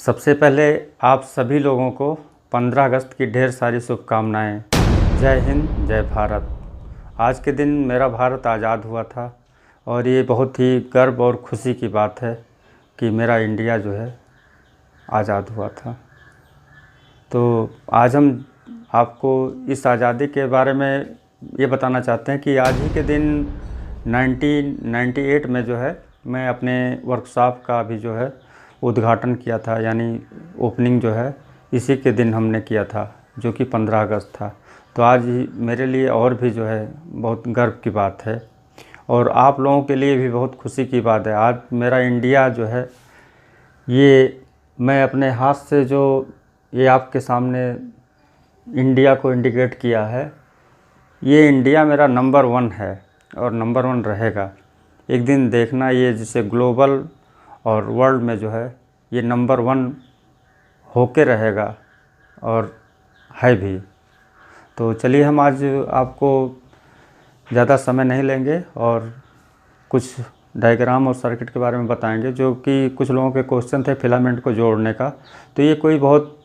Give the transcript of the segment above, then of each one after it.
सबसे पहले आप सभी लोगों को 15 अगस्त की ढेर सारी शुभकामनाएं। जय हिंद, जय भारत। आज के दिन मेरा भारत आज़ाद हुआ था और ये बहुत ही गर्व और खुशी की बात है कि मेरा इंडिया जो है आज़ाद हुआ था। तो आज हम आपको इस आज़ादी के बारे में ये बताना चाहते हैं कि आज ही के दिन 1998 में जो है मैं अपने वर्कशॉप का भी जो है उद्घाटन किया था, यानी ओपनिंग जो है इसी के दिन हमने किया था, जो कि 15 अगस्त था। तो आज ही मेरे लिए और भी जो है बहुत गर्व की बात है और आप लोगों के लिए भी बहुत खुशी की बात है। आज मेरा इंडिया जो है ये मैं अपने हाथ से जो ये आपके सामने इंडिया को इंडिकेट किया है, ये इंडिया मेरा नंबर 1 है और नंबर 1 रहेगा। एक दिन देखना ये जिसे ग्लोबल और वर्ल्ड में जो है ये नंबर 1 होके रहेगा और है भी। तो चलिए हम आज आपको ज़्यादा समय नहीं लेंगे और कुछ डायग्राम और सर्किट के बारे में बताएंगे, जो कि कुछ लोगों के क्वेश्चन थे फिलामेंट को जोड़ने का। तो ये कोई बहुत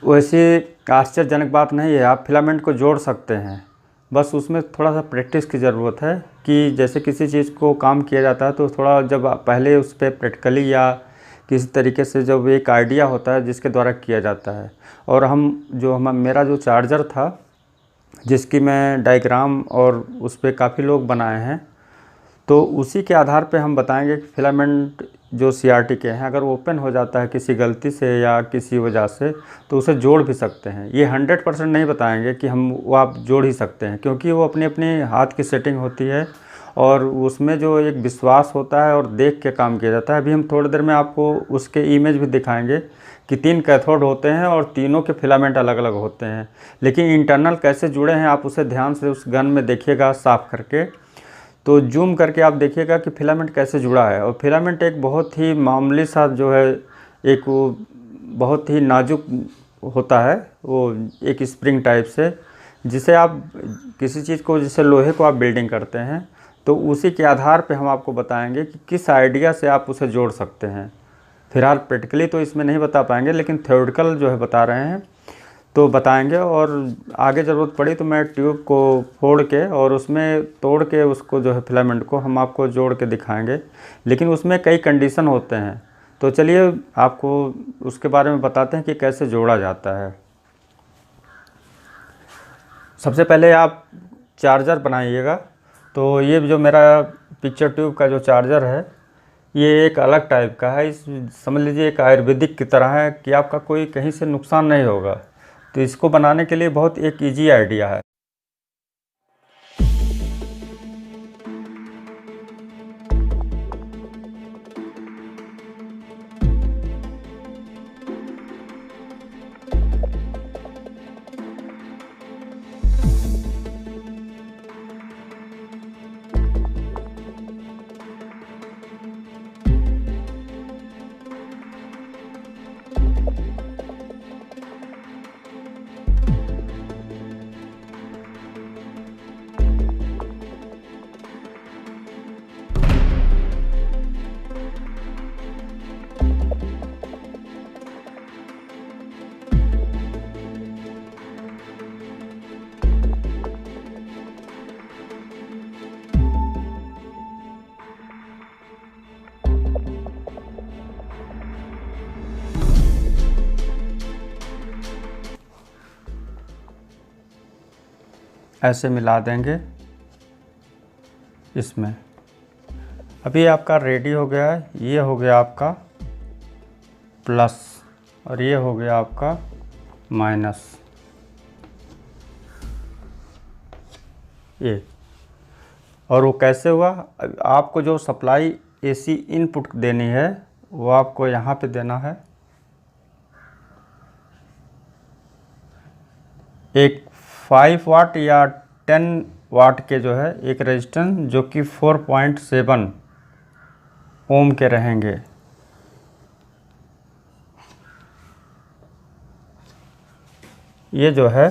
वैसे आश्चर्यजनक बात नहीं है, आप फिलामेंट को जोड़ सकते हैं, बस उसमें थोड़ा सा प्रैक्टिस की ज़रूरत है। कि जैसे किसी चीज़ को काम किया जाता है तो थोड़ा जब पहले उस पर प्रैक्टिकली या किसी तरीके से जब एक आइडिया होता है जिसके द्वारा किया जाता है। और मेरा जो चार्जर था जिसकी मैं डायग्राम और उस पर काफ़ी लोग बनाए हैं, तो उसी के आधार पे हम बताएंगे कि फिलामेंट जो सीआरटी के हैं अगर ओपन हो जाता है किसी गलती से या किसी वजह से तो उसे जोड़ भी सकते हैं। ये 100% नहीं बताएंगे कि वो आप जोड़ ही सकते हैं, क्योंकि वो अपने अपने हाथ की सेटिंग होती है और उसमें जो एक विश्वास होता है और देख के काम किया जाता है। अभी हम थोड़ी देर में आपको उसके इमेज भी दिखाएंगे कि 3 कैथोड होते हैं और तीनों के फिलामेंट अलग अलग होते हैं, लेकिन इंटरनल कैसे जुड़े हैं आप उसे ध्यान से उस गन में देखिएगा साफ़ करके। तो जूम करके आप देखिएगा कि फिलामेंट कैसे जुड़ा है। और फिलामेंट एक बहुत ही मामूली सा जो है एक वो बहुत ही नाजुक होता है, वो एक स्प्रिंग टाइप से, जिसे आप किसी चीज़ को जैसे लोहे को आप बिल्डिंग करते हैं तो उसी के आधार पे हम आपको बताएंगे कि किस आइडिया से आप उसे जोड़ सकते हैं। फिलहाल प्रैक्टिकली तो इसमें नहीं बता पाएंगे, लेकिन थ्योरेटिकल जो है बता रहे हैं तो बताएंगे। और आगे ज़रूरत पड़ी तो मैं ट्यूब को फोड़ के और उसमें तोड़ के उसको जो है फिलामेंट को हम आपको जोड़ के दिखाएंगे, लेकिन उसमें कई कंडीशन होते हैं। तो चलिए आपको उसके बारे में बताते हैं कि कैसे जोड़ा जाता है। सबसे पहले आप चार्जर बनाइएगा। तो ये जो मेरा पिक्चर ट्यूब का जो चार्जर है ये एक अलग टाइप का है, इस समझ लीजिए एक आयुर्वेदिक की तरह है कि आपका कोई कहीं से नुकसान नहीं होगा। तो इसको बनाने के लिए बहुत एक इजी आइडिया है। ऐसे मिला देंगे इसमें। अभी आपका रेडी हो गया है। ये हो गया आपका प्लस और ये हो गया आपका माइनस। ये और वो कैसे हुआ, आपको जो सप्लाई एसी इनपुट देनी है वो आपको यहाँ पे देना है। एक 5 वाट या 10 वाट के जो है एक रेजिस्टेंस जो कि 4.7 ओम के रहेंगे। ये जो है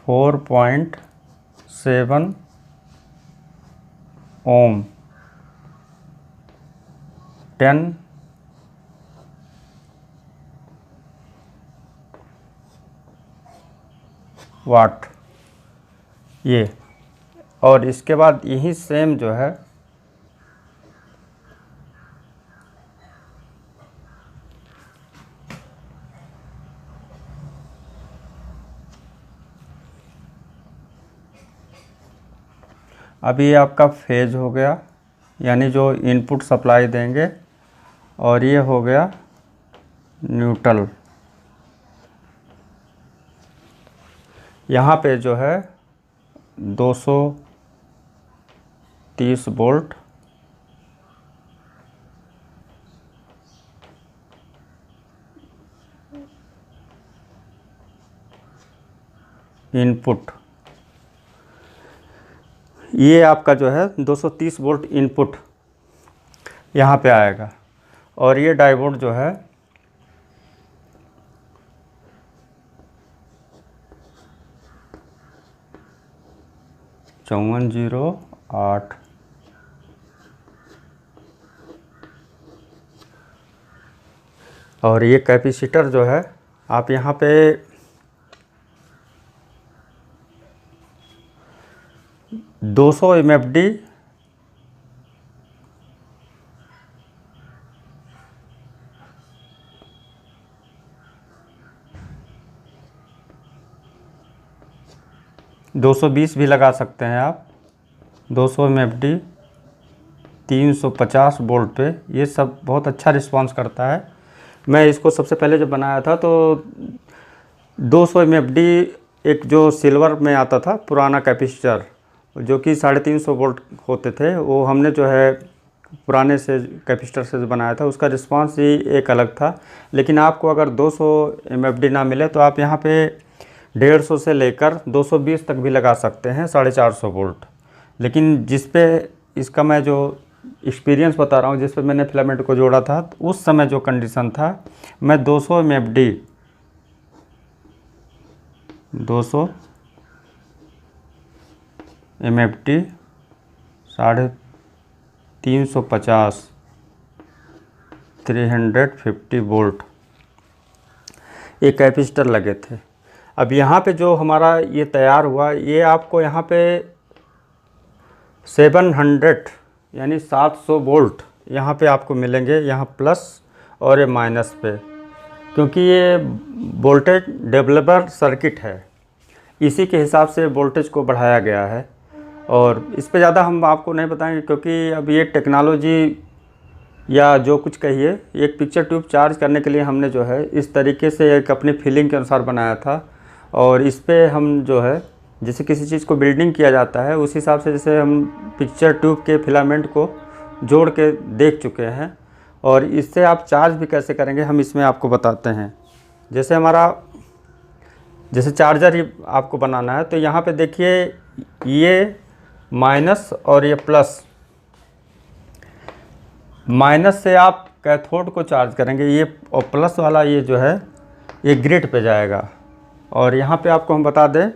4.7 ओम 10 वाट ये। और इसके बाद यही सेम जो है अब ये आपका फेज हो गया, यानी जो इनपुट सप्लाई देंगे, और ये हो गया न्यूट्रल। यहाँ पे जो है 230 वोल्ट इनपुट, ये आपका जो है 230 वोल्ट इनपुट यहाँ पे आएगा। और ये डायोड जो है 5408, और ये कैपेसिटर जो है आप यहाँ पे 200 MFD (220) भी लगा सकते हैं आप। 200 MFD 350 वोल्ट पे ये सब बहुत अच्छा रिस्पांस करता है। मैं इसको सबसे पहले जब बनाया था तो 200 MFD एक जो सिल्वर में आता था पुराना कैपेसिटर, जो कि 350 वोल्ट होते थे, वो हमने जो है पुराने से कैपेसिटर से बनाया था, उसका रिस्पांस ही एक अलग था। लेकिन आपको अगर 200 MFD ना मिले तो आप यहाँ पे 150 से लेकर 220 तक भी लगा सकते हैं, 450 वोल्ट। लेकिन जिस पे इसका मैं जो एक्सपीरियंस बता रहा हूँ, जिस पे मैंने फिलामेंट को जोड़ा था, तो उस समय जो कंडीशन था, मैं 200 MFD 200 MFD 350 350 वोल्ट एक कैपेसिटर लगे थे। अब यहाँ पे जो हमारा ये तैयार हुआ, ये आपको यहाँ पे 700 यानी 700 वोल्ट यहाँ पे आपको मिलेंगे, यहाँ प्लस और ये माइनस पे, क्योंकि ये वोल्टेज डेवलपर सर्किट है, इसी के हिसाब से वोल्टेज को बढ़ाया गया है। और इस पे ज़्यादा हम आपको नहीं बताएंगे, क्योंकि अब ये टेक्नोलॉजी या जो कुछ कहिए, एक पिक्चर ट्यूब चार्ज करने के लिए हमने जो है इस तरीके से एक अपनी फीलिंग के अनुसार बनाया था। और इस पे हम जो है जैसे किसी चीज़ को बिल्डिंग किया जाता है, उस हिसाब से जैसे हम पिक्चर ट्यूब के फिलामेंट को जोड़ के देख चुके हैं। और इससे आप चार्ज भी कैसे करेंगे हम इसमें आपको बताते हैं। जैसे चार्जर ही आपको बनाना है, तो यहाँ पे देखिए ये माइनस और ये प्लस। माइनस से आप कैथोड को चार्ज करेंगे, ये और प्लस वाला ये जो है ये ग्रिड पे जाएगा। और यहाँ पे आपको हम बता दें,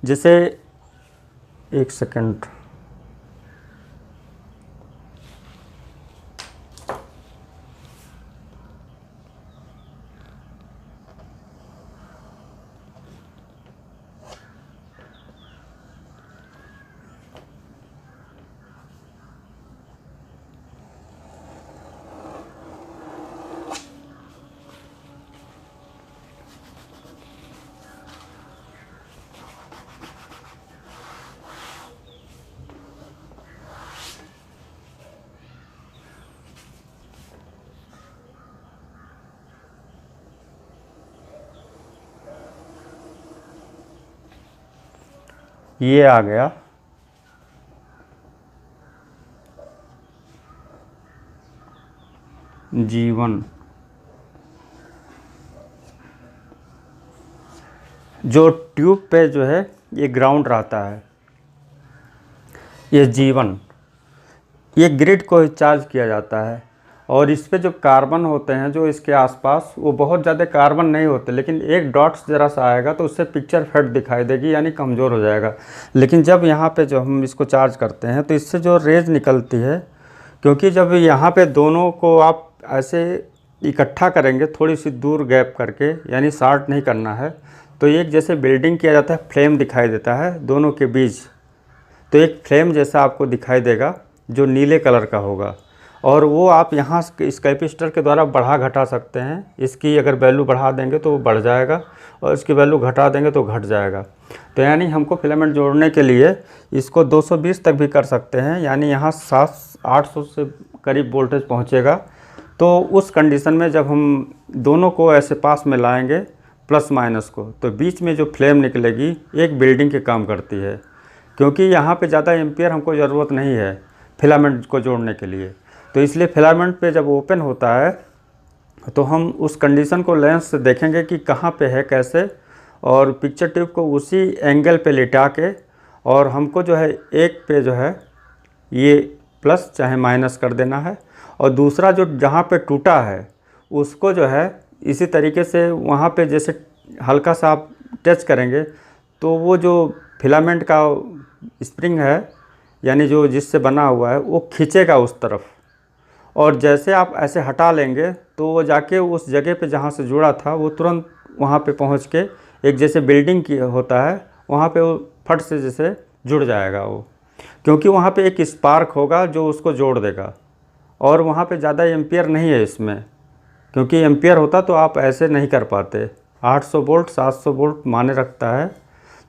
जैसे एक सेकंड, ये आ गया G1, जो ट्यूब पे जो है ये ग्राउंड रहता है, ये G1, ये ग्रिड को चार्ज किया जाता है। और इस पे जो कार्बन होते हैं जो इसके आसपास, वो बहुत ज़्यादा कार्बन नहीं होते, लेकिन एक डॉट्स ज़रा सा आएगा तो उससे पिक्चर फेड दिखाई देगी, यानी कमज़ोर हो जाएगा। लेकिन जब यहाँ पे जो हम इसको चार्ज करते हैं तो इससे जो रेज निकलती है, क्योंकि जब यहाँ पे दोनों को आप ऐसे इकट्ठा करेंगे थोड़ी सी दूर गैप करके, यानी शॉर्ट नहीं करना है, तो एक जैसे बिल्डिंग किया जाता है फ्लेम दिखाई देता है दोनों के बीच, तो एक फ्लेम जैसा आपको दिखाई देगा जो नीले कलर का होगा। और वो आप यहाँ इस कैपेसिटर के द्वारा बढ़ा घटा सकते हैं। इसकी अगर वैल्यू बढ़ा देंगे तो वो बढ़ जाएगा और इसकी वैल्यू घटा देंगे तो घट जाएगा। तो यानी हमको फिलामेंट जोड़ने के लिए इसको 220 तक भी कर सकते हैं, यानी यहाँ 700-800 से करीब वोल्टेज पहुँचेगा। तो उस कंडीशन में जब हम दोनों को ऐसे पास में लाएंगे प्लस माइनस को, तो बीच में जो फ्लेम निकलेगी एक बिल्डिंग के काम करती है, क्योंकि यहाँ पे ज़्यादा एम्पियर हमको ज़रूरत नहीं है फिलामेंट को जोड़ने के लिए। तो इसलिए फिलामेंट पे जब ओपन होता है तो हम उस कंडीशन को लेंस से देखेंगे कि कहाँ पे है कैसे, और पिक्चर ट्यूब को उसी एंगल पे लिटा के, और हमको जो है एक पे जो है ये प्लस चाहे माइनस कर देना है, और दूसरा जो जहाँ पे टूटा है उसको जो है इसी तरीके से वहाँ पे जैसे हल्का सा आप टच करेंगे तो वो जो फिलामेंट का स्प्रिंग है, यानी जो जिससे बना हुआ है, वो खींचेगा उस तरफ, और जैसे आप ऐसे हटा लेंगे तो वो जाके उस जगह पे जहाँ से जुड़ा था वो तुरंत वहाँ पे पहुँच के एक जैसे बिल्डिंग की होता है वहाँ पे वो फट से जैसे जुड़ जाएगा वो, क्योंकि वहाँ पे एक स्पार्क होगा जो उसको जोड़ देगा। और वहाँ पे ज़्यादा एम्पियर नहीं है इसमें, क्योंकि एम्पियर होता तो आप ऐसे नहीं कर पाते। 800 वोल्ट 700 वोल्ट माने रखता है,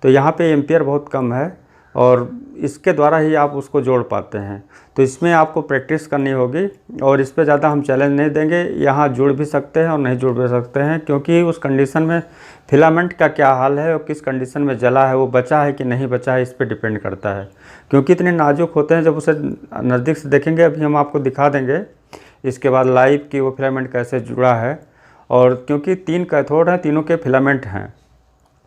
तो यहाँ पे एम्पियर बहुत कम है और इसके द्वारा ही आप उसको जोड़ पाते हैं। तो इसमें आपको प्रैक्टिस करनी होगी, और इस पे ज़्यादा हम चैलेंज नहीं देंगे। यहाँ जुड़ भी सकते हैं और नहीं जुड़ भी सकते हैं, क्योंकि उस कंडीशन में फिलामेंट का क्या हाल है और किस कंडीशन में जला है, वो बचा है कि नहीं बचा है, इस पे डिपेंड करता है। क्योंकि इतने नाजुक होते हैं, जब उसे नज़दीक से देखेंगे, अभी हम आपको दिखा देंगे इसके बाद लाइव कि वो फिलामेंट कैसे जुड़ा है। और क्योंकि 3 कैथोड हैं, तीनों के फिलामेंट हैं,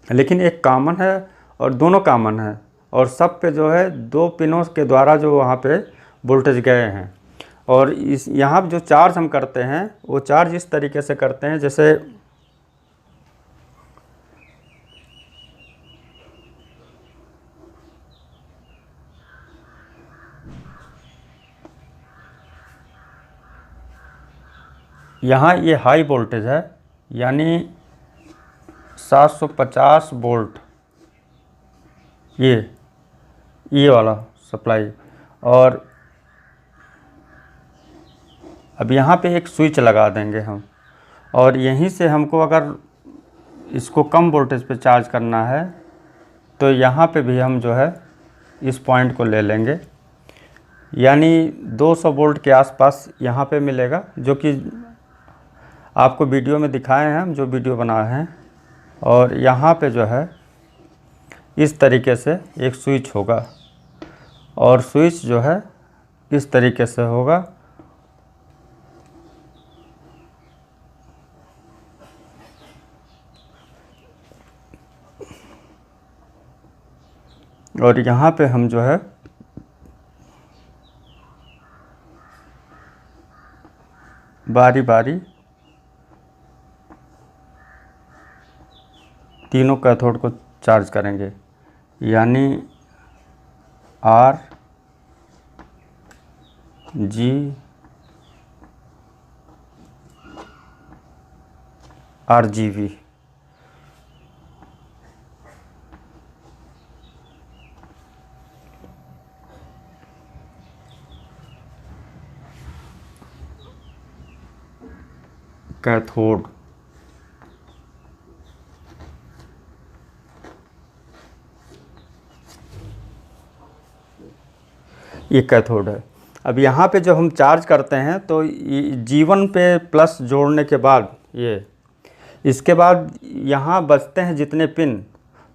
लेकिन एक कॉमन है और दोनों कॉमन है, और सब पे जो है 2 पिनों के द्वारा जो वहाँ पे वोल्टेज गए हैं। और इस यहाँ जो चार्ज हम करते हैं वो चार्ज इस तरीके से करते हैं, जैसे यहाँ ये हाई वोल्टेज है, यानी 750 वोल्ट ये वाला सप्लाई। और अब यहाँ पे एक स्विच लगा देंगे हम, और यहीं से हमको अगर इसको कम वोल्टेज पे चार्ज करना है तो यहाँ पे भी हम जो है इस पॉइंट को ले लेंगे, यानी 200 वोल्ट के आसपास यहाँ पे मिलेगा, जो कि आपको वीडियो में दिखाए हैं हम, जो वीडियो बनाए हैं। और यहाँ पे जो है इस तरीके से एक स्विच होगा, और स्विच जो है इस तरीके से होगा, और यहाँ पे हम जो है बारी बारी तीनों कैथोड को चार्ज करेंगे, यानी आर जी RGB। कैथोड ये कैथोड है। अब यहाँ पे जब हम चार्ज करते हैं तो G1 पे प्लस जोड़ने के बाद इसके बाद यहाँ बचते हैं जितने पिन,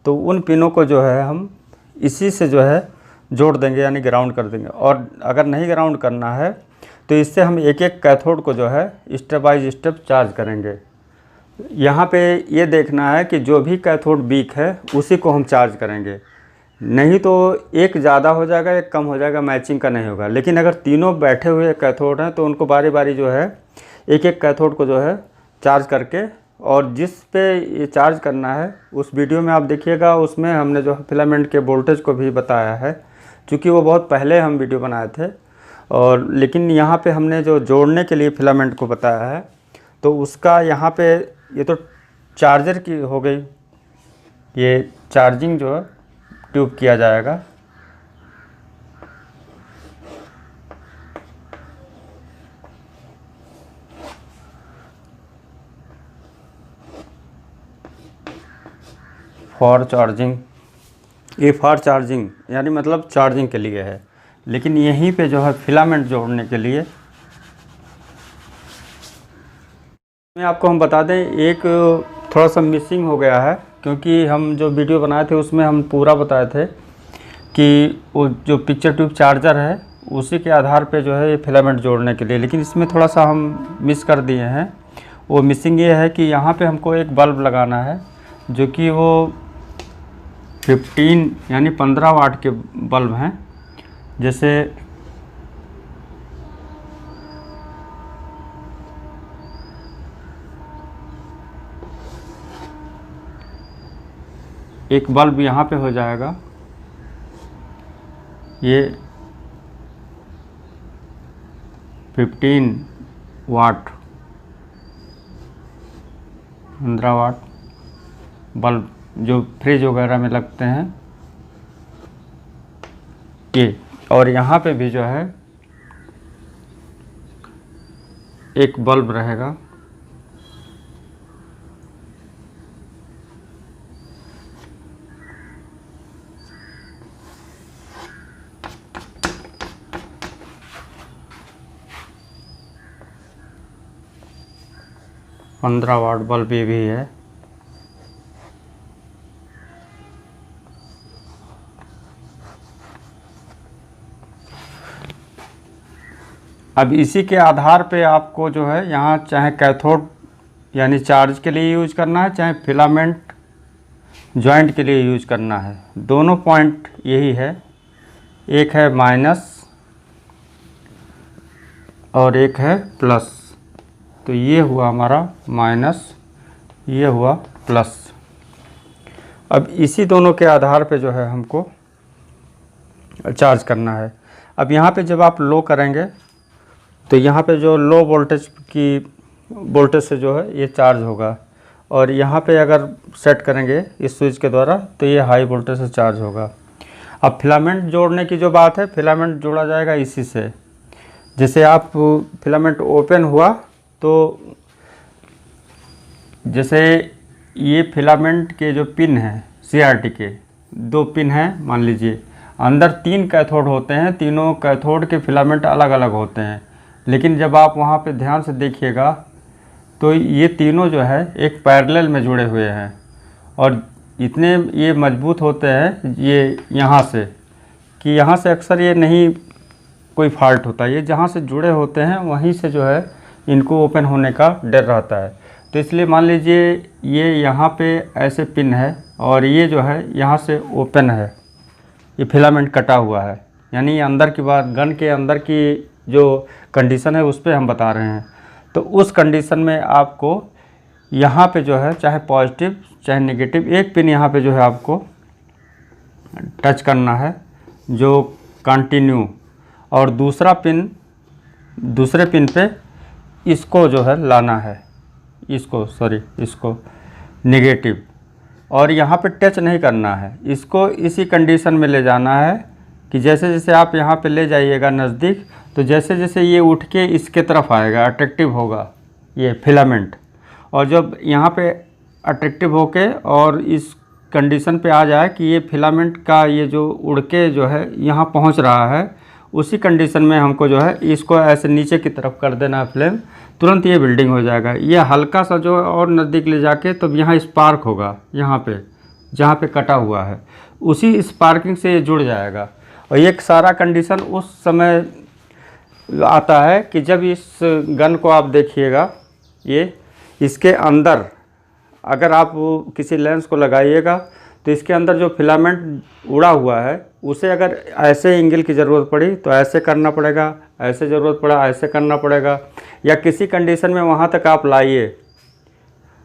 तो उन पिनों को जो है हम इसी से जो है जोड़ देंगे, यानी ग्राउंड कर देंगे। और अगर नहीं ग्राउंड करना है तो इससे हम एक एक कैथोड को जो है स्टेप बाय स्टेप चार्ज करेंगे। यहाँ पे ये देखना है कि जो भी कैथोड वीक है उसी को हम चार्ज करेंगे, नहीं तो एक ज़्यादा हो जाएगा एक कम हो जाएगा, मैचिंग का नहीं होगा। लेकिन अगर तीनों बैठे हुए कैथोड हैं तो उनको बारी बारी जो है एक एक कैथोड को जो है चार्ज करके, और जिस पे ये चार्ज करना है उस वीडियो में आप देखिएगा, उसमें हमने जो फिलामेंट के वोल्टेज को भी बताया है, क्योंकि वो बहुत पहले हम वीडियो बनाए थे। और लेकिन यहाँ पे हमने जो जोड़ने के लिए फिलामेंट को बताया है, तो उसका यहाँ पे ये तो चार्जर की हो गई, ये चार्जिंग जो है ट्यूब किया जाएगा। फॉर चार्जिंग, ये फॉर चार्जिंग यानी मतलब चार्जिंग के लिए है, लेकिन यहीं पे जो है फिलामेंट जोड़ने के लिए मैं आपको हम बता दें, एक थोड़ा सा मिसिंग हो गया है, क्योंकि हम जो वीडियो बनाए थे उसमें हम पूरा बताए थे कि वो जो पिक्चर ट्यूब चार्जर है उसी के आधार पे जो है ये फिलामेंट जोड़ने के लिए, लेकिन इसमें थोड़ा सा हम मिस कर दिए हैं। वो मिसिंग ये है कि यहाँ पे हमको एक बल्ब लगाना है, जो कि वो 15 यानी 15 वाट के बल्ब हैं। जैसे एक बल्ब यहाँ पे हो जाएगा, ये 15 वाट 15 वाट बल्ब जो फ्रिज वगैरह में लगते हैं ये, और यहाँ पे भी जो है एक बल्ब रहेगा। पंद्रह वाट बल्ब ये भी है। अब इसी के आधार पे आपको जो है यहाँ चाहे कैथोड यानी चार्ज के लिए यूज करना है, चाहे फिलामेंट जॉइंट के लिए यूज करना है। दोनों पॉइंट यही है, एक है माइनस और एक है प्लस। तो ये हुआ हमारा माइनस, ये हुआ प्लस। अब इसी दोनों के आधार पे जो है हमको चार्ज करना है। अब यहाँ पे जब आप लो करेंगे तो यहाँ पे जो लो वोल्टेज से जो है ये चार्ज होगा, और यहाँ पे अगर सेट करेंगे इस स्विच के द्वारा तो ये हाई वोल्टेज से चार्ज होगा। अब फिलामेंट जोड़ने की जो बात है, फिलामेंट जोड़ा जाएगा इसी से। जैसे आप फिलामेंट ओपन हुआ तो जैसे ये फिलामेंट के जो पिन हैं CRT के 2 पिन हैं, मान लीजिए अंदर 3 कैथोड होते हैं, तीनों कैथोड के फिलामेंट अलग अलग होते हैं, लेकिन जब आप वहाँ पे ध्यान से देखिएगा तो ये तीनों जो है एक पैरेलल में जुड़े हुए हैं, और इतने ये मजबूत होते हैं ये यहाँ से कि यहाँ से अक्सर ये नहीं कोई फॉल्ट होता है। ये जहाँ से जुड़े होते हैं वहीं से जो है इनको ओपन होने का डर रहता है। तो इसलिए मान लीजिए ये यहाँ पे ऐसे पिन है और ये जो है यहाँ से ओपन है, ये फिलामेंट कटा हुआ है, यानी अंदर की बात, गन के अंदर की जो कंडीशन है उस पर हम बता रहे हैं। तो उस कंडीशन में आपको यहाँ पे जो है चाहे पॉजिटिव चाहे नेगेटिव एक पिन यहाँ पे जो है आपको टच करना है जो कंटिन्यू, और दूसरा पिन दूसरे पिन पे इसको जो है लाना है, इसको नेगेटिव, और यहाँ पे टच नहीं करना है, इसको इसी कंडीशन में ले जाना है कि जैसे जैसे आप यहाँ पे ले जाइएगा नज़दीक, तो जैसे जैसे ये उठ के इसके तरफ आएगा, अट्रैक्टिव होगा ये फिलामेंट, और जब यहाँ पे अट्रैक्टिव होके और इस कंडीशन पे आ जाए कि ये फिलामेंट का ये जो उड़ के जो है यहाँ पहुँच रहा है, उसी कंडीशन में हमको जो है इसको ऐसे नीचे की तरफ कर देना है फ्लेम, तुरंत ये बिल्डिंग हो जाएगा। ये हल्का सा जो और नज़दीक ले जाके तब यहाँ स्पार्क होगा, यहाँ पे जहाँ पे कटा हुआ है उसी स्पार्किंग से ये जुड़ जाएगा। और ये सारा कंडीशन उस समय आता है कि जब इस गन को आप देखिएगा, ये इसके अंदर अगर आप किसी लेंस को लगाइएगा तो इसके अंदर जो फिलामेंट उड़ा हुआ है उसे अगर ऐसे एंगल की ज़रूरत पड़ी तो ऐसे करना पड़ेगा, ऐसे ज़रूरत पड़ा ऐसे करना पड़ेगा, या किसी कंडीशन में वहाँ तक आप लाइए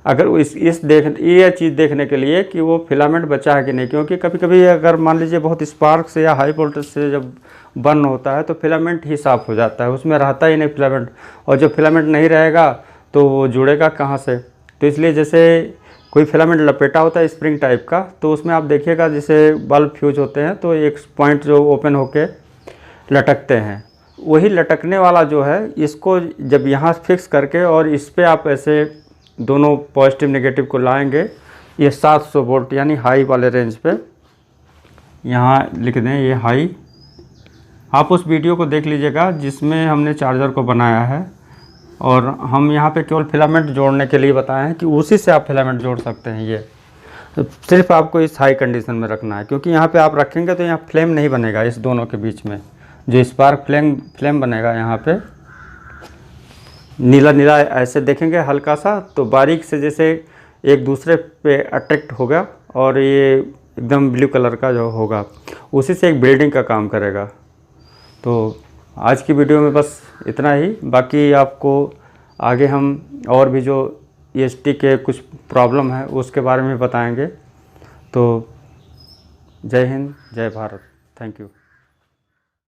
अगर ये चीज़ देखने के लिए कि वो फिलामेंट बचा है कि नहीं। क्योंकि कभी कभी अगर मान लीजिए बहुत स्पार्क से या हाई वोल्टेज से जब बर्न होता है तो फिलामेंट ही साफ़ हो जाता है, उसमें रहता ही नहीं फिलामेंट। और जब फिलामेंट नहीं रहेगा तो वो जुड़ेगा कहाँ से। तो इसलिए जैसे कोई फिलामेंट लपेटा होता है स्प्रिंग टाइप का, तो उसमें आप देखिएगा जैसे बल्ब फ्यूज होते हैं तो एक पॉइंट जो ओपन होके लटकते हैं, वही लटकने वाला जो है इसको जब यहाँ फिक्स करके और इस पर आप ऐसे दोनों पॉजिटिव नेगेटिव को लाएंगे, ये 700 वोल्ट यानी हाई वाले रेंज पे यहाँ लिख दें ये हाई। आप उस वीडियो को देख लीजिएगा जिसमें हमने चार्जर को बनाया है, और हम यहाँ पे केवल फिलामेंट जोड़ने के लिए बताए हैं कि उसी से आप फिलामेंट जोड़ सकते हैं। ये तो सिर्फ आपको इस हाई कंडीशन में रखना है, क्योंकि यहाँ पे आप रखेंगे तो यहाँ फ्लेम नहीं बनेगा। इस दोनों के बीच में जो स्पार्क फ्लेम बनेगा यहाँ पे नीला नीला ऐसे देखेंगे हल्का सा, तो बारीक से जैसे एक दूसरे पे अट्रैक्ट होगा और ये एकदम ब्लू कलर का जो होगा उसी से एक बिल्डिंग का काम करेगा। तो आज की वीडियो में बस इतना ही, बाकी आपको आगे हम और भी जो EST के कुछ प्रॉब्लम है उसके बारे में बताएंगे। तो जय हिंद, जय भारत, थैंक यू।